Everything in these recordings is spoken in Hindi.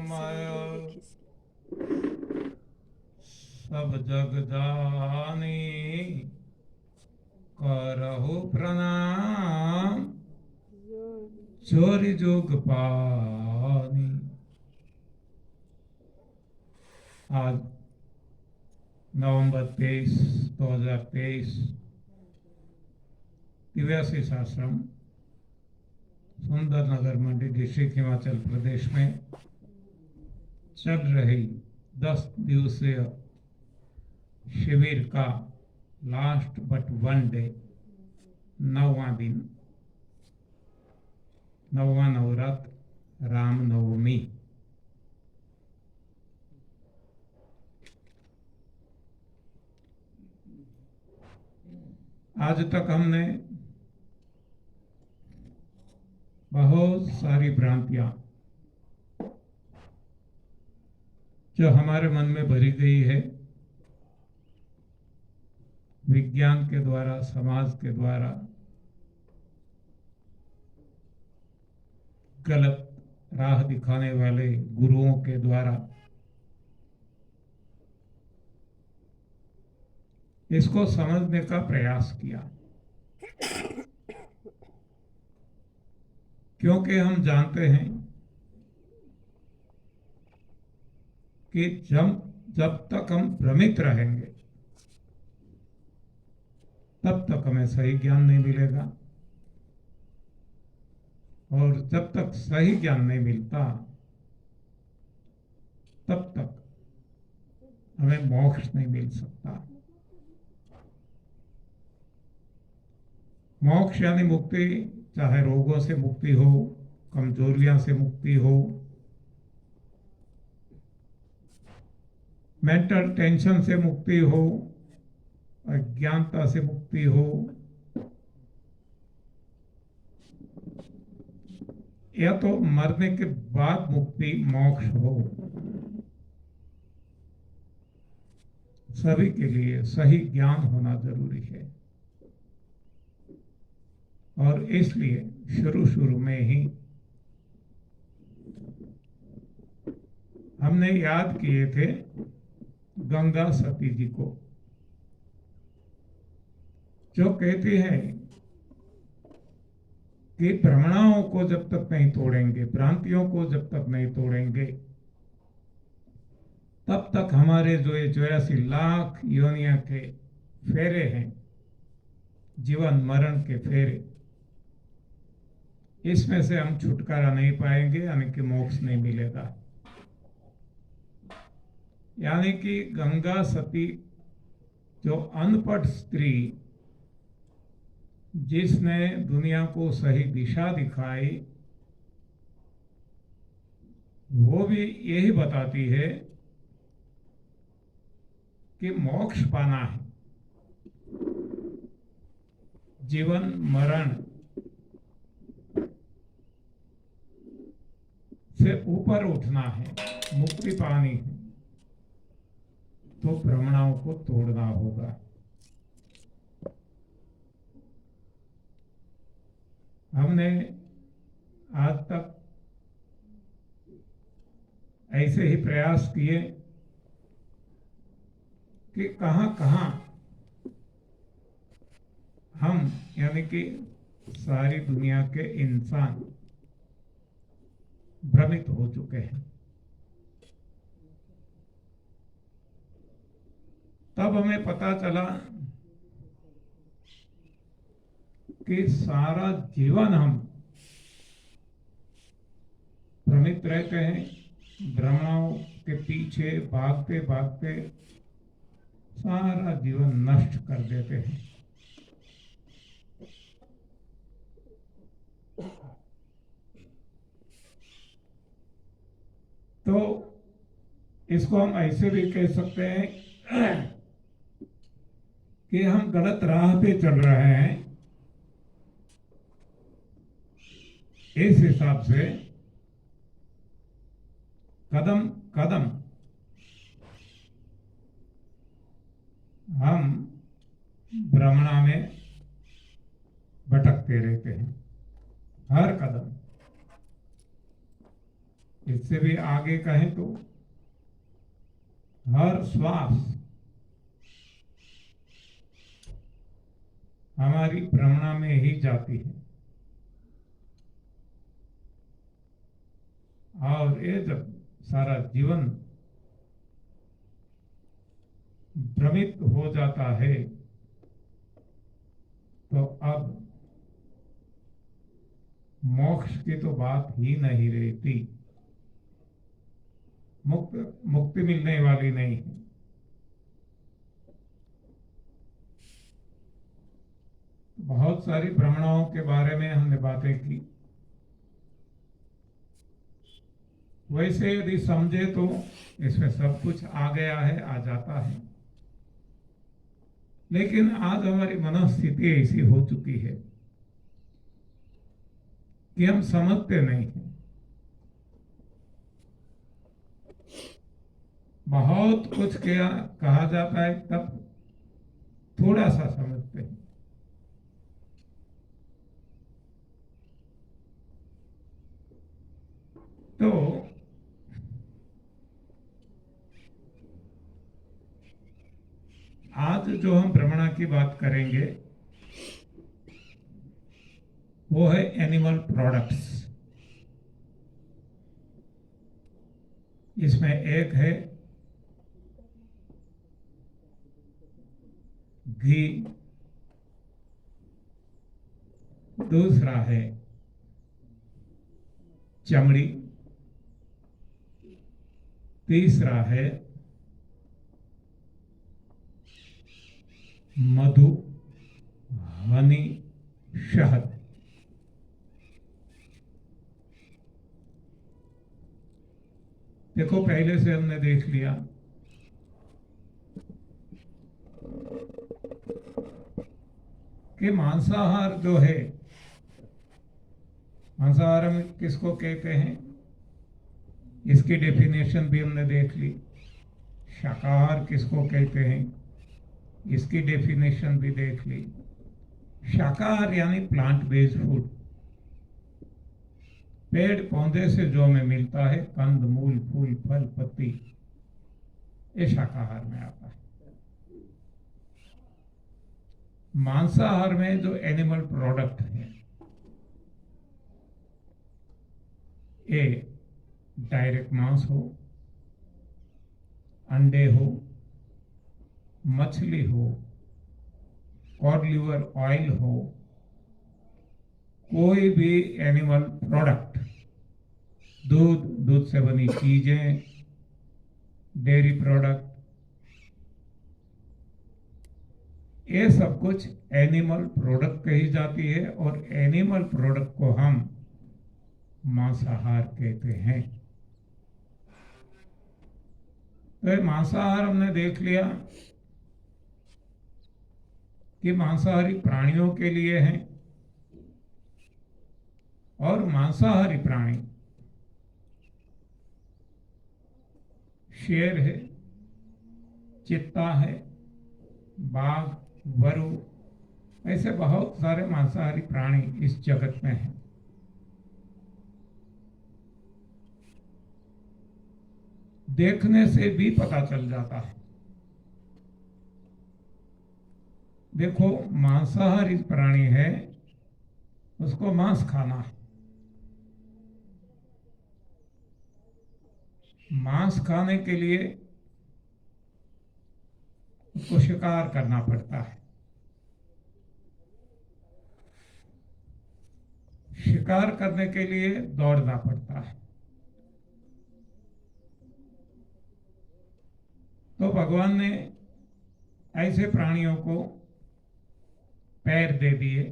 समय सब जग जानी करहु प्रणाम चोरी जोग पानी। आज नवंबर 23, 2023 दिव्याशीष आश्रम सुंदरनगर मंडी डिस्ट्रिक्ट हिमाचल प्रदेश में चल रही 10 दिवसीय शिविर का लास्ट बट वन डे 9वां दिन, 9वां नवरात्र रामनवमी। आज तक हमने बहुत सारी भ्रांतियां जो हमारे मन में भरी गई है, विज्ञान के द्वारा, समाज के द्वारा, गलत राह दिखाने वाले गुरुओं के द्वारा, इसको समझने का प्रयास किया, क्योंकि हम जानते हैं कि जब तक हम भ्रमित रहेंगे तब तक हमें सही ज्ञान नहीं मिलेगा, और जब तक सही ज्ञान नहीं मिलता तब तक हमें मोक्ष नहीं मिल सकता। मोक्ष यानी मुक्ति, चाहे रोगों से मुक्ति हो, कमजोरियां से मुक्ति हो, मेंटल टेंशन से मुक्ति हो, अज्ञानता से मुक्ति हो, या तो मरने के बाद मुक्ति मोक्ष हो, सभी के लिए सही ज्ञान होना जरूरी है। और इसलिए शुरू में ही हमने याद किए थे गंगा सती जी को, जो कहती है कि भ्रमणाओं को जब तक नहीं तोड़ेंगे, भ्रांतियों को जब तक नहीं तोड़ेंगे, तब तक हमारे जो ये 84 लाख योनिया के फेरे हैं, जीवन मरण के फेरे, इसमें से हम छुटकारा नहीं पाएंगे, यानी कि मोक्ष नहीं मिलेगा। यानी कि गंगा सती जो अनपढ़ स्त्री, जिसने दुनिया को सही दिशा दिखाई, वो भी यही बताती है कि मोक्ष पाना है, जीवन मरण से ऊपर उठना है, मुक्ति पानी है, तो भ्रमणाओं को तोड़ना होगा। हमने आज तक ऐसे ही प्रयास किए कि कहां हम, यानी कि सारी दुनिया के इंसान भ्रमित हो चुके हैं। तब हमें पता चला कि सारा जीवन हम भ्रमित रहते हैं, भ्रमणाओं के पीछे भागते भागते सारा जीवन नष्ट कर देते हैं। तो इसको हम ऐसे भी कह सकते हैं कि हम गलत राह पे चल रहे हैं। इस हिसाब से कदम कदम हम भ्रमणा में भटकते रहते हैं, हर कदम। इससे भी आगे कहें तो हर श्वास हमारी भ्रमणा में ही जाती है, और ये जब सारा जीवन भ्रमित हो जाता है तो अब मोक्ष की तो बात ही नहीं रहती, मुक्ति मिलने वाली नहीं है। बहुत सारी भ्रमणाओं के बारे में हमने बातें की। वैसे यदि समझे तो इसमें सब कुछ आ गया है, आ जाता है, लेकिन आज हमारी मनोस्थिति ऐसी हो चुकी है कि हम समझते नहीं हैं। बहुत कुछ कहा जाता है तब थोड़ा सा समझते हैं। तो आज जो हम भ्रमणा की बात करेंगे वो है एनिमल प्रोडक्ट्स। इसमें एक है घी, दूसरा है चमड़ी, तीसरा है मधु, हनी, शहद। देखो पहले से हमने देख लिया कि मांसाहार जो है, मांसाहार में किसको कहते हैं, इसकी डेफिनेशन भी हमने देख ली। शाकाहार किसको कहते हैं, इसकी डेफिनेशन भी देख ली। शाकाहार यानी प्लांट बेस्ड फूड, पेड़ पौधे से जो हमें मिलता है, कंद मूल फूल फल पत्ती, ये शाकाहार में आता है। मांसाहार में जो एनिमल प्रोडक्ट है, ये डायरेक्ट मांस हो, अंडे हो, मछली हो, कॉड लिवर ऑयल हो, कोई भी एनिमल प्रोडक्ट, दूध, दूध से बनी चीजें, डेयरी प्रोडक्ट, ये सब कुछ एनिमल प्रोडक्ट कही जाती है, और एनिमल प्रोडक्ट को हम मांसाहार कहते हैं। तो मांसाहार हमने देख लिया कि मांसाहारी प्राणियों के लिए है, और मांसाहारी प्राणी शेर है, चित्ता है, बाघ, वरु, ऐसे बहुत सारे मांसाहारी प्राणी इस जगत में हैं। देखने से भी पता चल जाता है। देखो मांसाहारी प्राणी है, उसको मांस खाना है, मांस खाने के लिए उसको शिकार करना पड़ता है। शिकार करने के लिए दौड़ना पड़ता है। तो भगवान ने ऐसे प्राणियों को पैर दे दिए,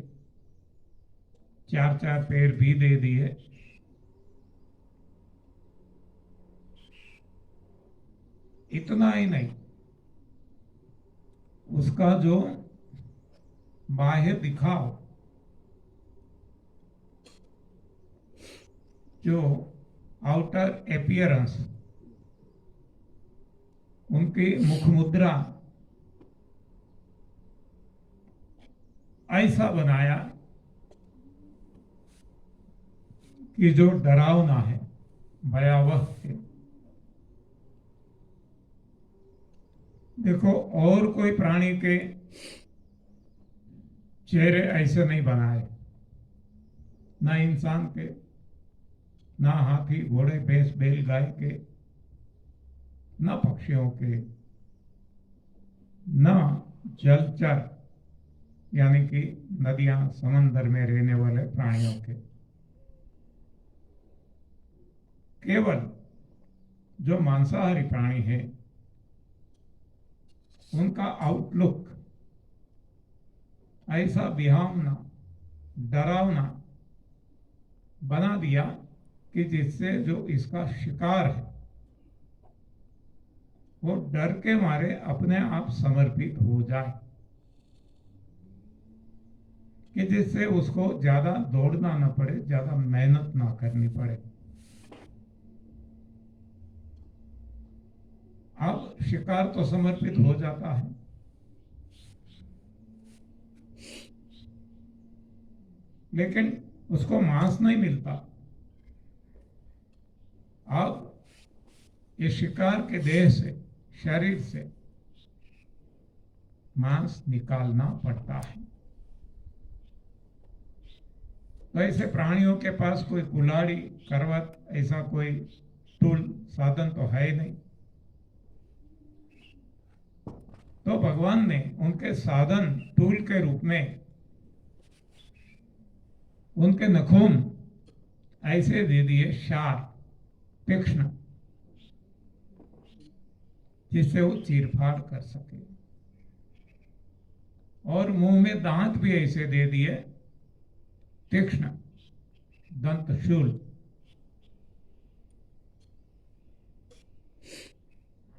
चार चार पैर भी दे दिए। इतना ही नहीं, उसका जो बाह्य दिखाव, जो आउटर एपियरेंस, उनकी मुख मुद्रा ऐसा बनाया कि जो डरावना है, भयावह थे। देखो, और कोई प्राणी के चेहरे ऐसे नहीं बनाए, ना इंसान के, ना हाथी घोड़े भैंस बैल गाय के, ना पक्षियों के, ना जलचर यानी कि नदियां समंदर में रहने वाले प्राणियों के। केवल जो मांसाहारी प्राणी है उनका आउटलुक ऐसा बिहावना, डरावना बना दिया कि जिससे जो इसका शिकार है वो डर के मारे अपने आप समर्पित हो जाए, कि जिससे उसको ज्यादा दौड़ना न पड़े, ज्यादा मेहनत ना करनी पड़े। अब शिकार तो समर्पित हो जाता है, लेकिन उसको मांस नहीं मिलता। अब ये शिकार के देह से, शरीर से मांस निकालना पड़ता है। तो ऐसे प्राणियों के पास कोई कुल्हाड़ी, करवट, ऐसा कोई टूल साधन तो है ही नहीं। तो भगवान ने उनके साधन, टूल के रूप में उनके नखून ऐसे दे दिए, शार्प, तीक्ष्ण, जिससे वो चीरफाड़ कर सके। और मुंह में दांत भी ऐसे दे दिए, तीक्ष्ण, दंतशूल।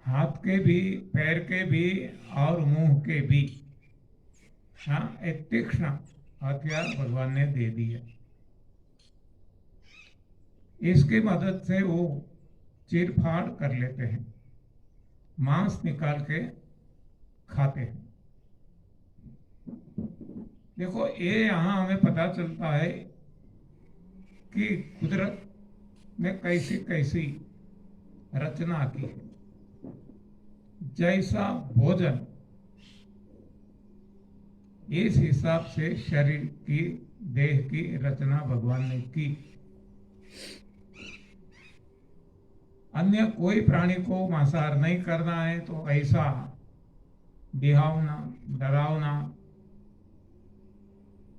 हाथ के भी, पैर के भी और मुंह के भी, हाँ, एक तीक्ष्ण हथियार भगवान ने दे दिया। इसकी मदद से वो चीरफाड़ कर लेते हैं, मांस निकाल के खाते हैं। देखो, ये यहां हमें पता चलता है कि कुदरत ने कैसी कैसी रचना की है। जैसा भोजन, इस हिसाब से शरीर की, देह की रचना भगवान ने की। अन्य कोई प्राणी को मांसाहार नहीं करना है तो ऐसा बिहावना, डरावना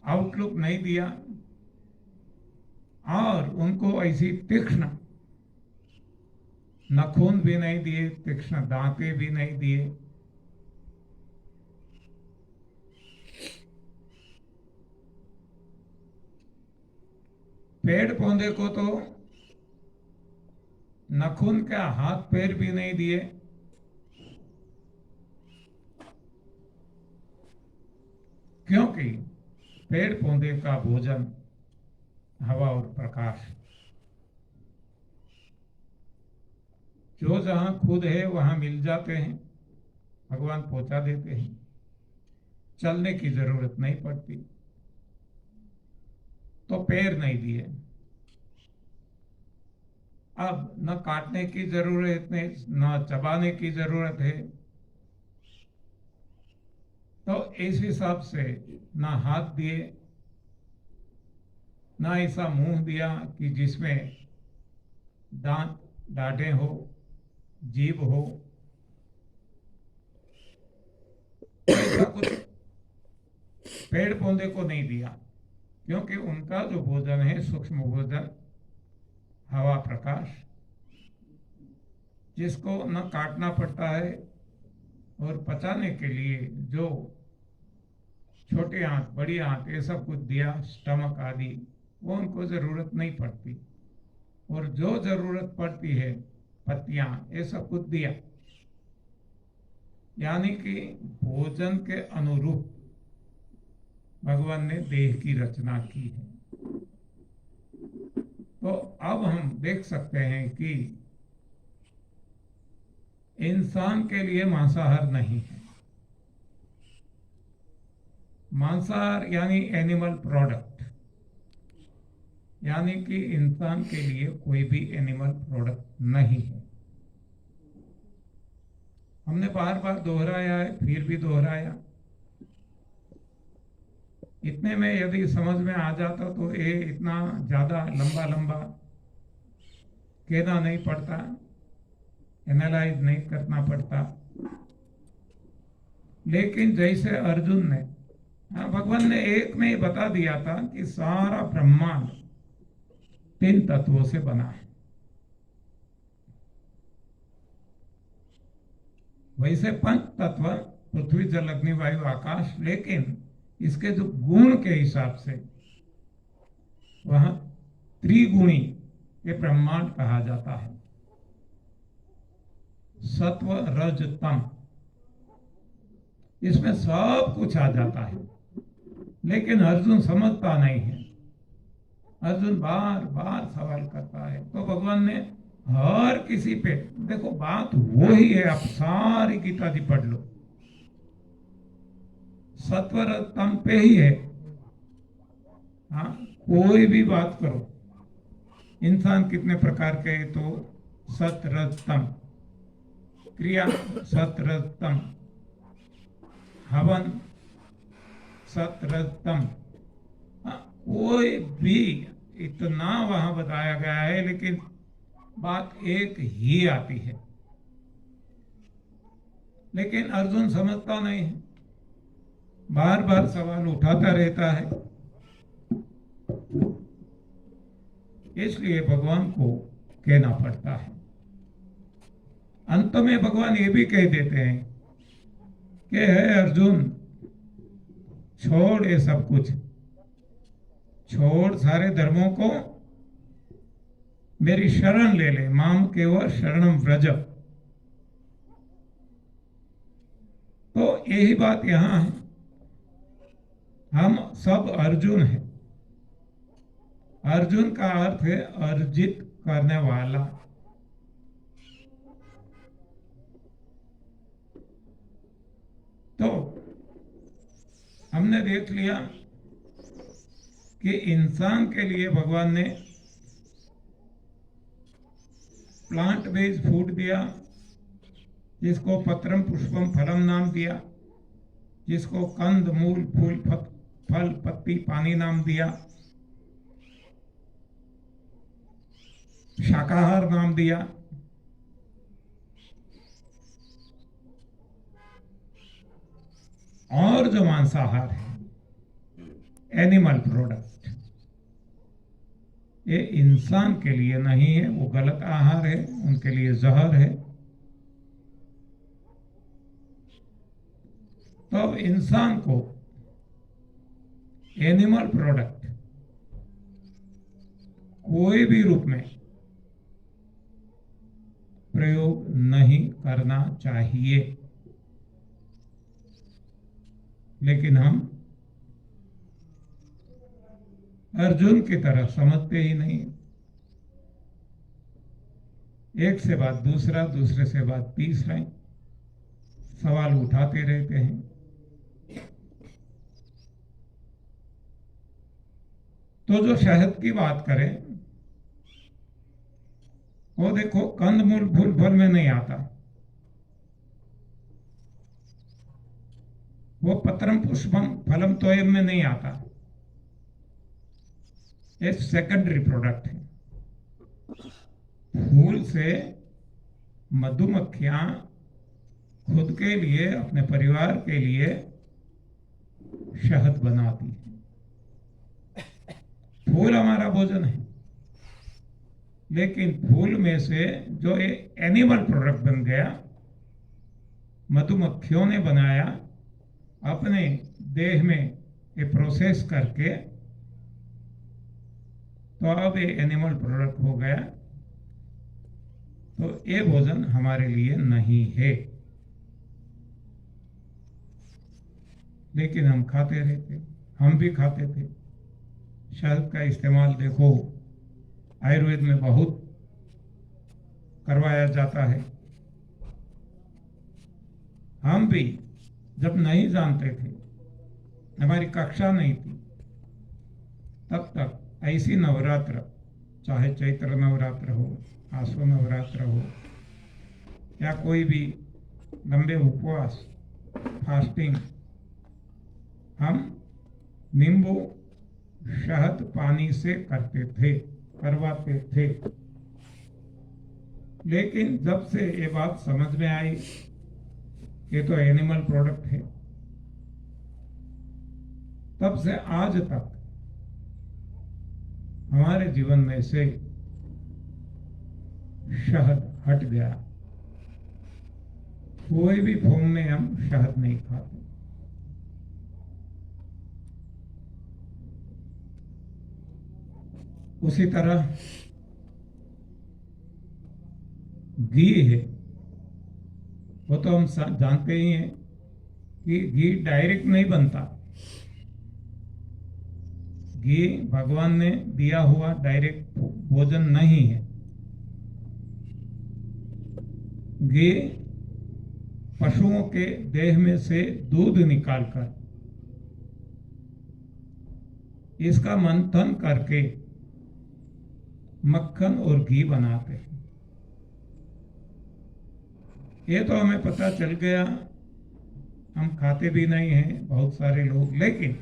आउटलुक नहीं दिया, और उनको ऐसी तीक्ष्ण नखून भी नहीं दिए, तीक्ष्ण दांते भी नहीं दिए। पेड़ पौधे को तो नखून का हाथ पैर भी नहीं दिए, क्योंकि पेड़ पौधे का भोजन हवा और प्रकाश, जो जहां खुद है वहां मिल जाते हैं, भगवान पहुंचा देते हैं, चलने की जरूरत नहीं पड़ती। तो पैर नहीं दिए, अब न काटने की जरूरत है, न चबाने की जरूरत है। तो इस हिसाब से ना हाथ दिए, ना ऐसा मुंह दिया कि जिसमें दांत, डांटें हो, जीभ हो, ऐसा कुछ पेड़ पौधे को नहीं दिया, क्योंकि उनका जो भोजन है सूक्ष्म भोजन, हवा प्रकाश, जिसको न काटना पड़ता है, और पचाने के लिए जो छोटे आंत, बड़ी आंत, ये सब कुछ दिया, स्टमक आदि, वो उनको जरूरत नहीं पड़ती। और जो जरूरत पड़ती है, पत्तियां, ये सब कुछ दिया। यानी कि भोजन के अनुरूप भगवान ने देह की रचना की है। तो अब हम देख सकते हैं कि इंसान के लिए मांसाहार नहीं है। मांसाहार यानी एनिमल प्रोडक्ट, यानी कि इंसान के लिए कोई भी एनिमल प्रोडक्ट नहीं है। हमने बार बार दोहराया है, फिर भी दोहराया। इतने में यदि समझ में आ जाता तो ये इतना ज्यादा लंबा लंबा कहना नहीं पड़ता, एनालाइज नहीं करना पड़ता। लेकिन जैसे अर्जुन ने, हाँ, भगवान ने एक में ही बता दिया था कि सारा ब्रह्मांड 3 तत्वों से बना है। वैसे 5 तत्व पृथ्वी जल अग्नि वायु आकाश, लेकिन इसके जो गुण के हिसाब से वह त्रिगुणी ये ब्रह्मांड कहा जाता है। सत्व रज तम, इसमें सब कुछ आ जाता है। लेकिन अर्जुन समझता नहीं है, अर्जुन बार बार सवाल करता है। तो भगवान ने हर किसी पे, देखो बात वो ही है, आप सारी गीता जी पढ़ लो, सत्वर तम पे ही है। हाँ, कोई भी बात करो, इंसान कितने प्रकार के है, तो सत रज तम, क्रिया सत रज तम, हवन सत रज तम, कोई भी इतना वहां बताया गया है, लेकिन बात एक ही आती है। लेकिन अर्जुन समझता नहीं है, बार बार सवाल उठाता रहता है। इसलिए भगवान को कहना पड़ता है। अंत में भगवान ये भी कह देते हैं कि है अर्जुन, छोड़ ये सब कुछ, छोड़ सारे धर्मों को, मेरी शरण ले ले, माम केवल शरणम व्रज। तो यही बात यहां है, हम सब अर्जुन हैं। अर्जुन का अर्थ है अर्जित करने वाला। तो हमने देख लिया कि इंसान के लिए भगवान ने प्लांट बेस्ड फूड दिया, जिसको पत्रम पुष्पम फलम नाम दिया, जिसको कंद मूल फूल फल पत्ती पानी नाम दिया, शाकाहार नाम दिया। और जो मांसाहार है, एनिमल प्रोडक्ट, ये इंसान के लिए नहीं है, वो गलत आहार है, उनके लिए जहर है। तो अब इंसान को एनिमल प्रोडक्ट कोई भी रूप में प्रयोग नहीं करना चाहिए। लेकिन हम अर्जुन की तरह समझते ही नहीं। एक से बात दूसरा, दूसरे से बात तीसरा, सवाल उठाते रहते हैं। तो जो शहद की बात करें, वो देखो कंद मूल फूल फल में नहीं आता, वो पत्रम पुष्पम फलम तोयम में नहीं आता, ये सेकेंडरी प्रोडक्ट है। फूल से मधुमक्खियां खुद के लिए, अपने परिवार के लिए शहद बनाती है। फूल हमारा भोजन है, लेकिन फूल में से जो ये एनिमल प्रोडक्ट बन गया, मधुमक्खियों ने बनाया, अपने देह में ये प्रोसेस करके, तो अब ये एनिमल प्रोडक्ट हो गया। तो ये भोजन हमारे लिए नहीं है, लेकिन हम खाते रहते, हम भी खाते थे। शहद का इस्तेमाल देखो आयुर्वेद में बहुत करवाया जाता है। हम भी जब नहीं जानते थे, हमारी कक्षा नहीं थी, तब तक ऐसी नवरात्र, चाहे चैत्र नवरात्र हो, आसो नवरात्र हो, या कोई भी लंबे उपवास, फास्टिंग, हम नींबू शहद पानी से करवाते थे। लेकिन जब से ये बात समझ में आई, ये तो एनिमल प्रोडक्ट है, तब से आज तक हमारे जीवन में से शहद हट गया। कोई भी फॉर्म में हम शहद नहीं खाते। उसी तरह घी है, वो तो हम जानते ही हैं कि घी डायरेक्ट नहीं बनता। घी भगवान ने दिया हुआ डायरेक्ट भोजन नहीं है। घी पशुओं के देह में से दूध निकालकर इसका मंथन करके मक्खन और घी बनाते हैं। ये तो हमें पता चल गया, हम खाते भी नहीं हैं बहुत सारे लोग। लेकिन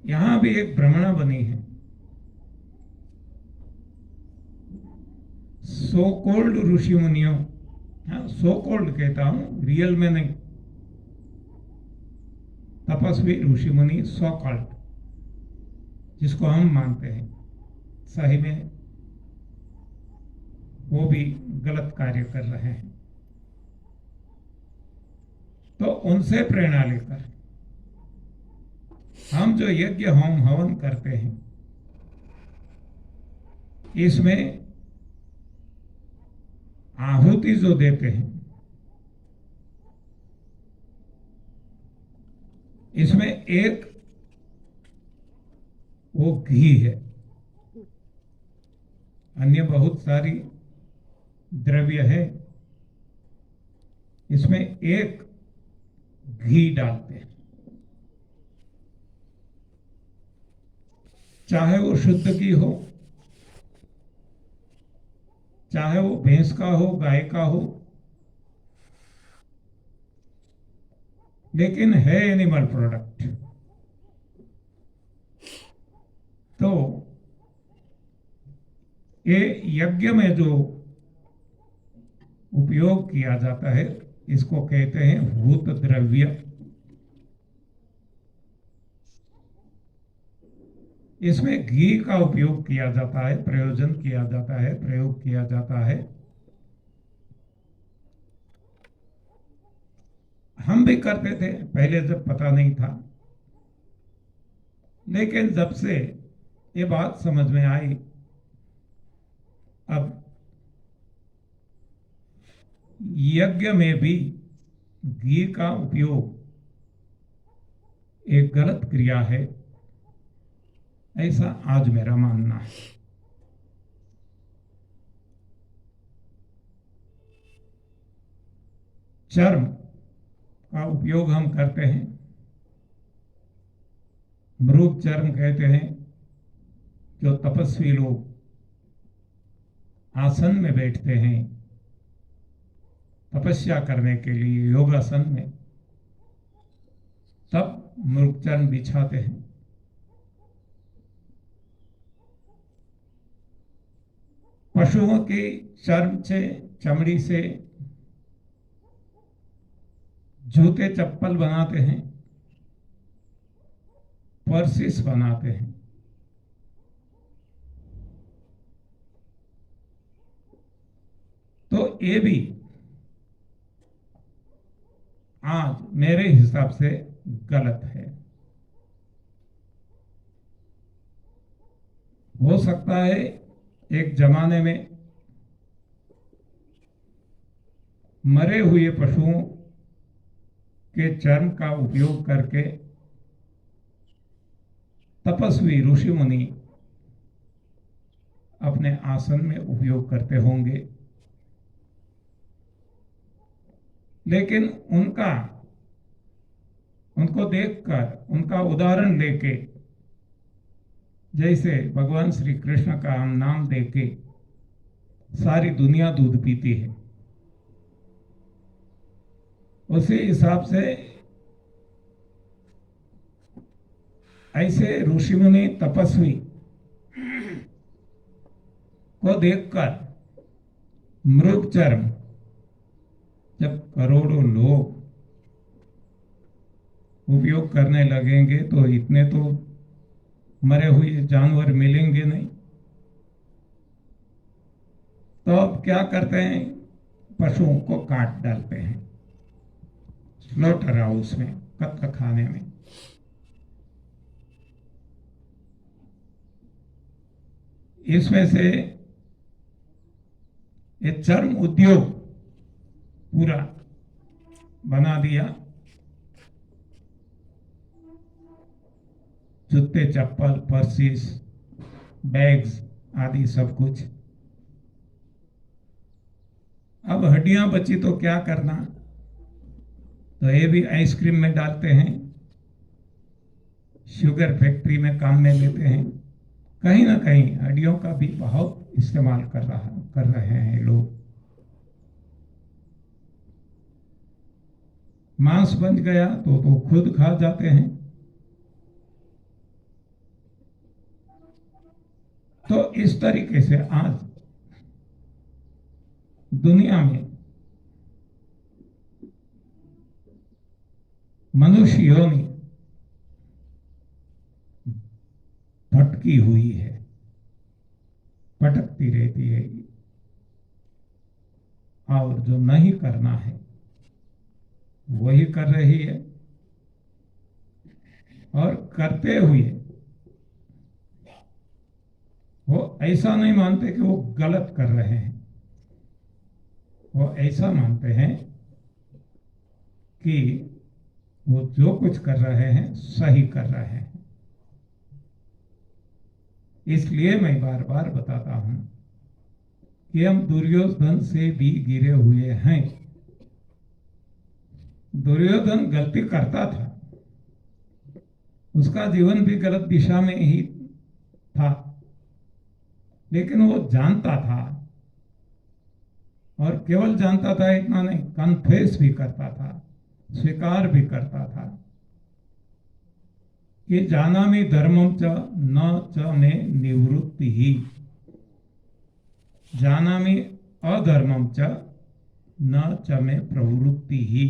यहां भी एक भ्रमणा बनी है। सो कोल्ड ऋषि मुनियों, सो कोल्ड कहता हूं, रियल में नहीं, तपस्वी ऋषि मुनि, सो कॉल्ड, जिसको हम मानते हैं, सही में वो भी गलत कार्य कर रहे हैं। तो उनसे प्रेरणा लेकर हम जो यज्ञ होम हवन करते हैं, इसमें आहुति जो देते हैं, इसमें एक वो घी है, अन्य बहुत सारी द्रव्य है, इसमें एक घी डालते हैं। चाहे वो शुद्ध घी हो, चाहे वो भैंस का हो, गाय का हो, लेकिन है एनिमल प्रोडक्ट। तो ये यज्ञ में जो उपयोग किया जाता है, इसको कहते हैं भूत द्रव्य। इसमें घी का उपयोग किया जाता है, प्रयोजन किया जाता है, प्रयोग किया जाता है। हम भी करते थे पहले जब पता नहीं था, लेकिन जब से ये बात समझ में आई, अब यज्ञ में भी घी का उपयोग एक गलत क्रिया है, ऐसा आज मेरा मानना है। चर्म का उपयोग हम करते हैं, मृग चर्म कहते हैं, जो तपस्वी लोग आसन में बैठते हैं तपस्या करने के लिए योगासन में, तब मृग चर्म बिछाते हैं। पशुओं की चर्म से, चमड़ी से जूते चप्पल बनाते हैं, पर्सिस बनाते हैं। तो ये भी आज मेरे हिसाब से गलत है। हो सकता है एक जमाने में मरे हुए पशुओं के चर्म का उपयोग करके तपस्वी ऋषि मुनि अपने आसन में उपयोग करते होंगे, लेकिन उनको देखकर, उनका उदाहरण लेके जैसे भगवान श्री कृष्ण का हम नाम देके सारी दुनिया दूध पीती है, उसी हिसाब से ऐसे ऋषि मुनि तपस्वी को देखकर मृग चर्म जब करोड़ों लोग उपयोग करने लगेंगे तो इतने तो मरे हुए जानवर मिलेंगे नहीं। तो अब क्या करते हैं, पशुओं को काट डालते हैं स्लॉटर हाउस में, कत्ल खाने में। इसमें से ये चर्म उद्योग पूरा बना दिया, जूते चप्पल पर्सिस बैग्स आदि सब कुछ। अब हड्डियां बची तो क्या करना, तो ये भी आइसक्रीम में डालते हैं, शुगर फैक्ट्री में काम में लेते हैं। कहीं ना कहीं हड्डियों का भी बहुत इस्तेमाल कर रहे हैं लोग। मांस बन गया तो खुद खा जाते हैं। तो इस तरीके से आज दुनिया में मनुष्य योनि भटकी हुई है, भटकती रहती है, और जो नहीं करना है वही कर रही है, और करते हुए वो ऐसा नहीं मानते कि वो गलत कर रहे हैं, वो ऐसा मानते हैं कि वो जो कुछ कर रहे हैं सही कर रहे हैं। इसलिए मैं बार बार बताता हूं कि हम दुर्योधन से भी गिरे हुए हैं। दुर्योधन गलती करता था, उसका जीवन भी गलत दिशा में ही था, लेकिन वो जानता था, और केवल जानता था इतना नहीं, कन्फेस भी करता था, स्वीकार भी करता था कि जानामि धर्मम च न च मे निवृत्ति ही, जानामि अधर्मम च न च मे प्रवृत्ति ही।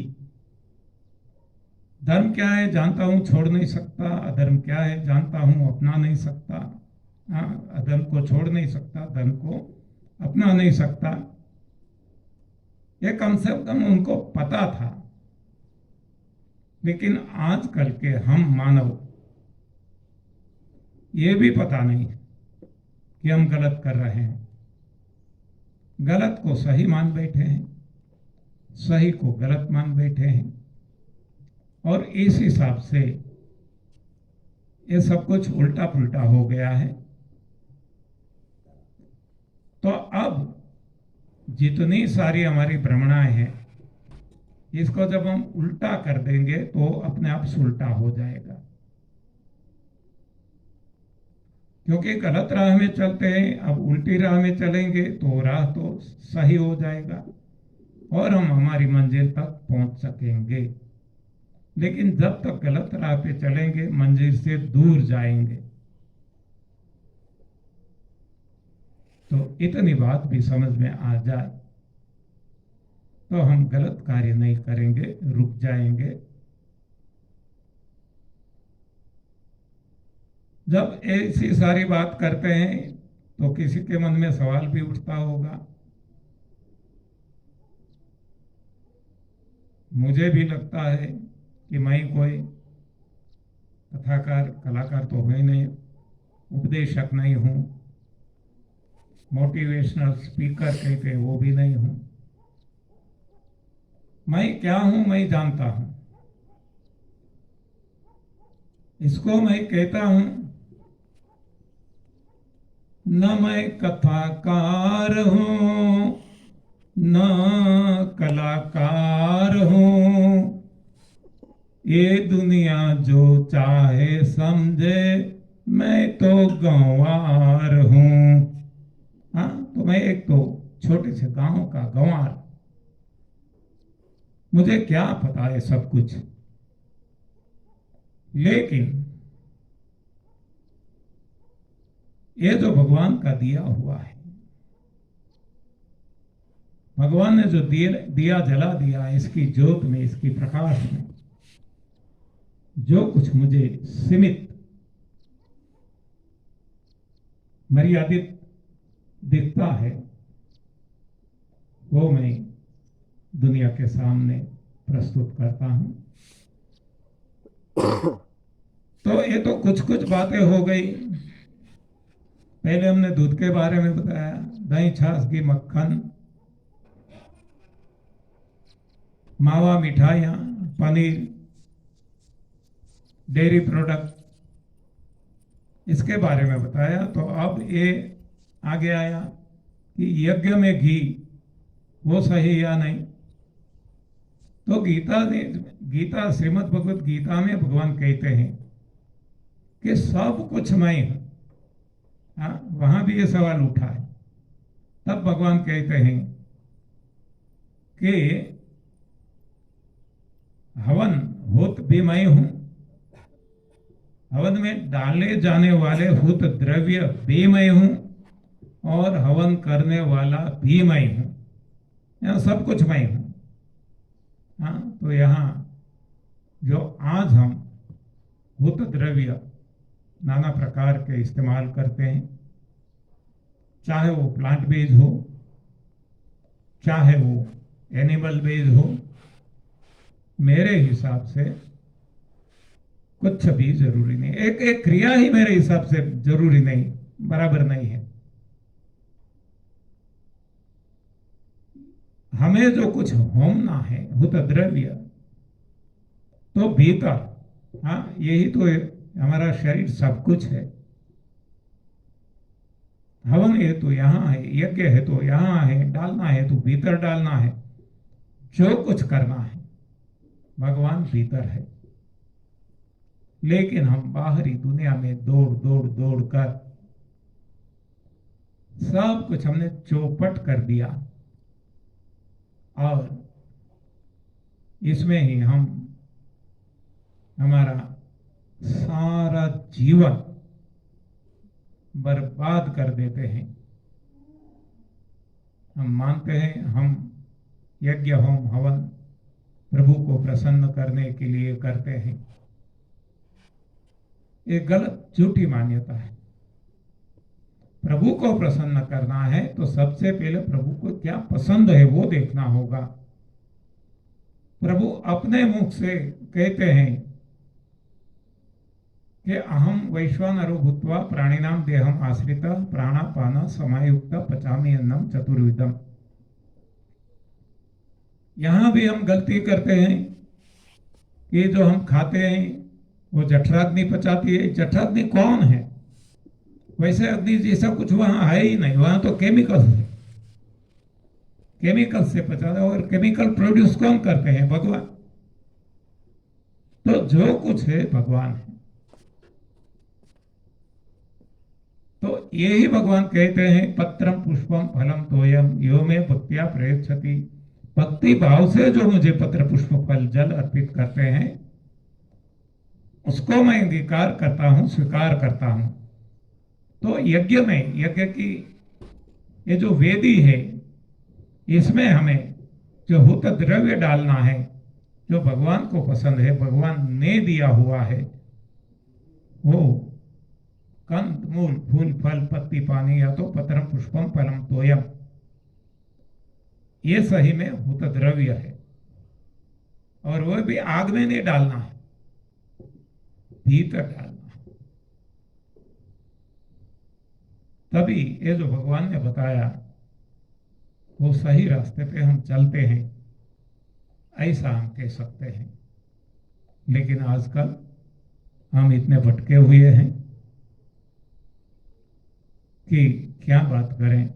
धर्म क्या है जानता हूं, छोड़ नहीं सकता। अधर्म क्या है जानता हूं, अपना नहीं सकता। अधर्म को छोड़ नहीं सकता, धर्म को अपना नहीं सकता। ये कम से कम उनको पता था। लेकिन आजकल के हम मानव ये भी पता नहीं कि हम गलत कर रहे हैं, गलत को सही मान बैठे हैं, सही को गलत मान बैठे हैं, और इस हिसाब से ये सब कुछ उल्टा पुल्टा हो गया है। तो अब जितनी सारी हमारी भ्रमणाएं हैं, इसको जब हम उल्टा कर देंगे तो अपने आप सुलटा हो जाएगा। क्योंकि गलत राह में चलते हैं, अब उल्टी राह में चलेंगे तो राह तो सही हो जाएगा और हम हमारी मंजिल तक पहुंच सकेंगे। लेकिन जब तक गलत राह पे चलेंगे मंजिल से दूर जाएंगे। तो इतनी बात भी समझ में आ जाए तो हम गलत कार्य नहीं करेंगे, रुक जाएंगे। जब ऐसी सारी बात करते हैं तो किसी के मन में सवाल भी उठता होगा, मुझे भी लगता है कि मैं कोई कथाकार कलाकार तो है नहीं, उपदेशक नहीं हूं, मोटिवेशनल स्पीकर कहते हैं वो भी नहीं हूं। मैं क्या हूं मैं जानता हूं। इसको मैं कहता हूं, न मैं कथाकार हूं न कलाकार हूं, ये दुनिया जो चाहे समझे मैं तो गंवार हूं। हाँ, तो मैं एक तो छोटे से गांव का गंवार, मुझे क्या पता है सब कुछ। लेकिन ये जो भगवान का दिया हुआ है, भगवान ने जो दिया जला दिया, इसकी ज्योत में, इसकी प्रकाश में जो कुछ मुझे सीमित मर्यादित दिखता है, वो मैं दुनिया के सामने प्रस्तुत करता हूं। तो ये तो कुछ कुछ बातें हो गई। पहले हमने दूध के बारे में बताया, दही, छाछ, घी, मक्खन, मावा, मिठाइयाँ, पनीर, डेयरी प्रोडक्ट, इसके बारे में बताया। तो अब ये आगे आया कि यज्ञ में घी वो सही या नहीं। तो गीता श्रीमद् भगवत गीता में भगवान कहते हैं कि सब कुछ मैं हूं। हाँ, वहां भी ये सवाल उठा है। तब भगवान कहते हैं कि हवन होत भी मैं हूं, हवन में डाले जाने वाले हुत द्रव्य भी मैं हूं, और हवन करने वाला भी मैं हूं। यहाँ सब कुछ मैं हूं। हाँ, तो यहाँ जो आज हम हुत द्रव्य नाना प्रकार के इस्तेमाल करते हैं, चाहे वो प्लांट बेस्ड हो, चाहे वो एनिमल बेस्ड हो, मेरे हिसाब से कुछ भी जरूरी नहीं। एक एक क्रिया ही मेरे हिसाब से जरूरी नहीं, बराबर नहीं है। हमें जो कुछ होमना है हुत द्रव्य, तो भीतर, हाँ, यही तो हमारा शरीर सब कुछ है। हवन है तो यहाँ है, यज्ञ है तो यहाँ है, डालना है तो भीतर डालना है। जो कुछ करना है भगवान भीतर है। लेकिन हम बाहरी दुनिया में दौड़ दौड़ दौड़ कर सब कुछ हमने चौपट कर दिया, और इसमें ही हम हमारा सारा जीवन बर्बाद कर देते हैं। हम मानते हैं हम यज्ञ होम हवन प्रभु को प्रसन्न करने के लिए करते हैं। ये गलत झूठी मान्यता है। प्रभु को प्रसन्न करना है तो सबसे पहले प्रभु को क्या पसंद है वो देखना होगा। प्रभु अपने मुख से कहते हैं कि अहम वैश्वानरो भूत्वा प्राणिनाम देहम आश्रिता प्राणापान समायुक्त पचामी अन्नम चतुर्विधम। यहां भी हम गलती करते हैं कि जो हम खाते हैं वो जठराग्नि पचाती है। जठराग्नि कौन है? वैसे अग्नि जैसा कुछ वहां है ही नहीं, वहां तो केमिकल है, केमिकल से पचाता है। और केमिकल प्रोड्यूस कौन करते हैं? भगवान। तो जो कुछ है भगवान है। तो यही भगवान कहते हैं पत्रम पुष्पम फलम तोयम यो में भक्तिया प्रयच्छति। भक्ति भाव से जो मुझे पत्र पुष्प फल जल अर्पित करते हैं उसको मैं अंगीकार करता हूं, स्वीकार करता हूं। तो यज्ञ में, यज्ञ की ये जो वेदी है, इसमें हमें जो हुत द्रव्य डालना है, जो भगवान को पसंद है, भगवान ने दिया हुआ है, वो कंद मूल फूल फल पत्ती पानी, या तो पत्रम पुष्पम फलम तोयम, ये सही में हुत द्रव्य है। और वो भी आग में नहीं डालना है, भीतर डालना है। तभी ये जो भगवान ने बताया वो सही रास्ते पे हम चलते हैं, ऐसा हम कह सकते हैं। लेकिन आजकल हम इतने भटके हुए हैं कि क्या बात करें।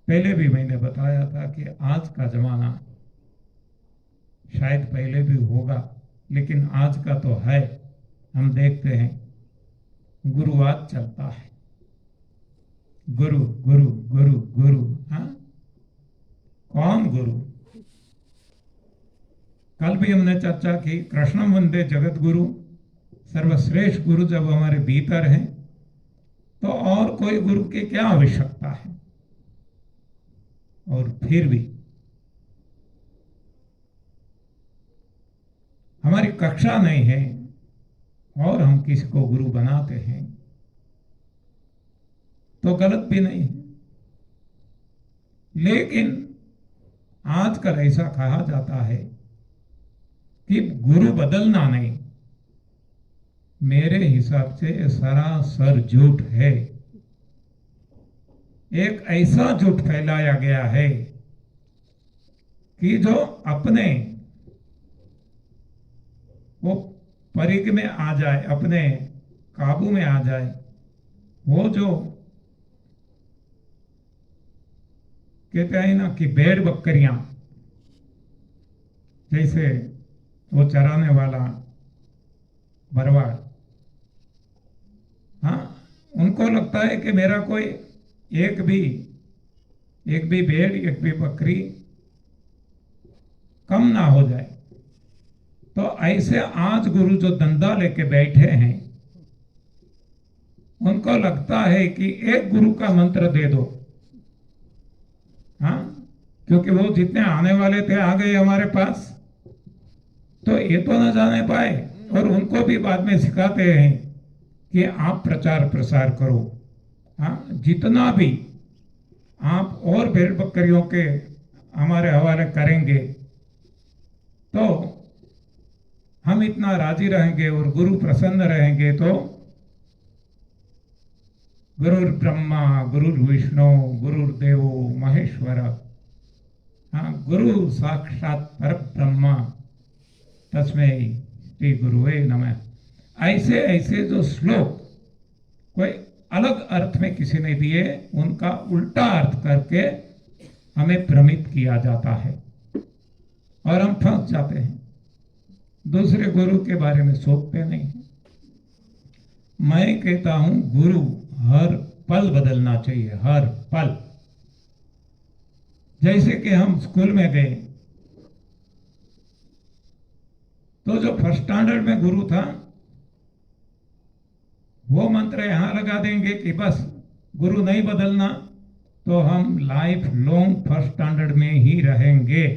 पहले भी मैंने बताया था कि आज का जमाना शायद पहले भी होगा, लेकिन आज का तो है। हम देखते हैं गुरुवाद चलता है। गुरु गुरु गुरु गुरु, हाँ, कौन गुरु? कल भी हमने चर्चा की, कृष्णम वंदे जगत गुरु, सर्वश्रेष्ठ गुरु जब हमारे भीतर हैं तो और कोई गुरु की क्या आवश्यकता है? और फिर भी हमारी कक्षा नहीं है और हम किसी को गुरु बनाते हैं तो गलत भी नहीं है। लेकिन आजकल ऐसा कहा जाता है कि गुरु बदलना नहीं, मेरे हिसाब से सरासर झूठ है। एक ऐसा झूठ फैलाया गया है कि जो अपने वो परिग में आ जाए, अपने काबू में आ जाए, वो जो कहते हैं ना कि भेड़ बकरियां, जैसे वो चराने वाला भरवाड़, हाँ, उनको लगता है कि मेरा कोई एक भी भेड़, एक भी बकरी कम ना हो जाए। तो ऐसे आज गुरु जो धंधा लेके बैठे हैं, उनको लगता है कि एक गुरु का मंत्र दे दो, हाँ, क्योंकि वो जितने आने वाले थे आ गए हमारे पास, तो ये तो न जाने पाए। और उनको भी बाद में सिखाते हैं कि आप प्रचार प्रसार करो, हाँ, जितना भी आप और भेड़ बकरियों के हमारे हवाले करेंगे तो हम इतना राजी रहेंगे और गुरु प्रसन्न रहेंगे। तो गुरुर ब्रह्मा गुरुर विष्णु गुरुर्देवो महेश्वर, हाँ, गुरु साक्षात पर ब्रह्मा तस्मै श्री गुरुवे नमः। ऐसे ऐसे जो श्लोक कोई अलग अर्थ में किसी ने दिए, उनका उल्टा अर्थ करके हमें भ्रमित किया जाता है और हम फंस जाते हैं, दूसरे गुरु के बारे में सोचते नहीं। मैं कहता हूं गुरु हर पल बदलना चाहिए, हर पल। जैसे कि हम स्कूल में गए तो जो फर्स्ट स्टैंडर्ड में गुरु था, वो मंत्र यहां लगा देंगे कि बस गुरु नहीं बदलना, तो हम लाइफ लॉन्ग फर्स्ट स्टैंडर्ड में ही रहेंगे,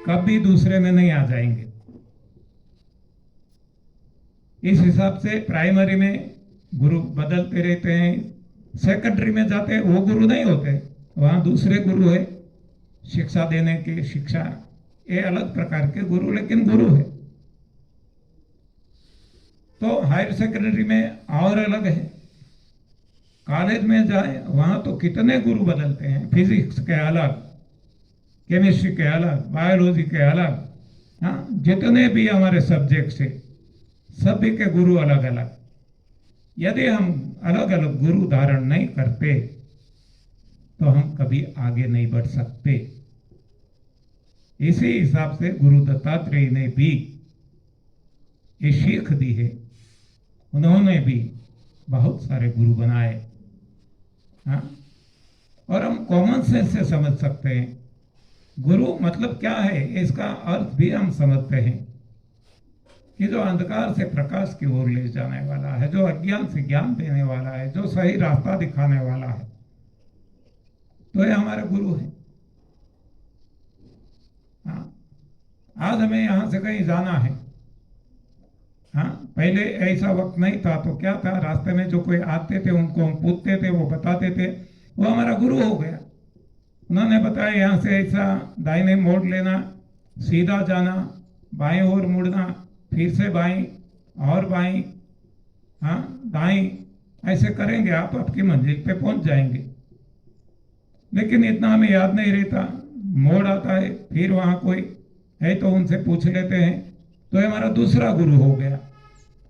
कभी दूसरे में नहीं आ जाएंगे। इस हिसाब से प्राइमरी में गुरु बदलते रहते हैं, सेकेंडरी में जाते हैं वो गुरु नहीं होते, वहां दूसरे गुरु है शिक्षा देने की, शिक्षा ये अलग प्रकार के गुरु, लेकिन गुरु है। तो हायर सेकेंडरी में और अलग है, कॉलेज में जाए वहां तो कितने गुरु बदलते हैं, फिजिक्स के अलग, केमिस्ट्री के अलग, बायोलॉजी के अलग, हाँ, जितने भी हमारे सब्जेक्ट्स है सभी के गुरु अलग अलग। यदि हम अलग अलग गुरु धारण नहीं करते तो हम कभी आगे नहीं बढ़ सकते। इसी हिसाब से गुरु दत्तात्रेय ने भी ये सीख दी है, उन्होंने भी बहुत सारे गुरु बनाए, हाँ? और हम कॉमन सेंस से समझ सकते हैं गुरु मतलब क्या है, इसका अर्थ भी हम समझते हैं कि जो अंधकार से प्रकाश की ओर ले जाने वाला है, जो अज्ञान से ज्ञान देने वाला है, जो सही रास्ता दिखाने वाला है, तो ये हमारे गुरु हैं। हाँ, आज हमें यहां से कहीं जाना है, हाँ, पहले ऐसा वक्त नहीं था तो क्या था, रास्ते में जो कोई आते थे उनको हम पूछते थे, वो बताते थे, वो हमारा गुरु हो गया। उन्होंने बताया यहाँ से ऐसा दाहिने मोड़ लेना, सीधा जाना, बाएं ओर मुड़ना, फिर से बाएं और बाएं, हाँ, दाएं, ऐसे करेंगे आप आपकी मंजिल पे पहुंच जाएंगे। लेकिन इतना हमें याद नहीं रहता, मोड़ आता है, फिर वहां कोई है तो उनसे पूछ लेते हैं, तो ये हमारा दूसरा गुरु हो गया,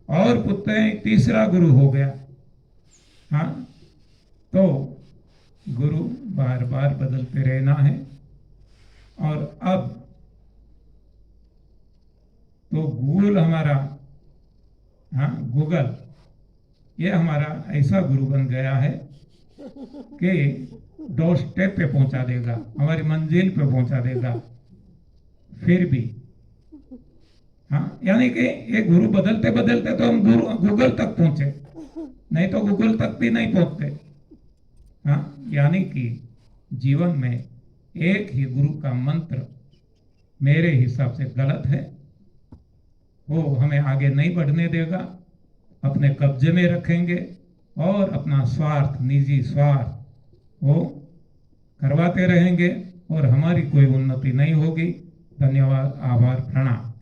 और पूछते हैं तीसरा गुरु हो गया। हाँ, तो गुरु बार बार बदलते रहना है। और अब तो गूगल हमारा, हाँ, गूगल ये हमारा ऐसा गुरु बन गया है कि डोर स्टेप पे पहुंचा देगा, हमारी मंजिल पे पहुंचा देगा। फिर भी हाँ, यानी कि ये गुरु बदलते बदलते तो हम गुरु गूगल तक पहुंचे, नहीं तो गूगल तक भी नहीं पहुंचते। हाँ, यानी कि जीवन में एक ही गुरु का मंत्र मेरे हिसाब से गलत है, वो हमें आगे नहीं बढ़ने देगा, अपने कब्जे में रखेंगे और अपना स्वार्थ, निजी स्वार्थ वो करवाते रहेंगे और हमारी कोई उन्नति नहीं होगी। धन्यवाद, आभार, प्रणाम।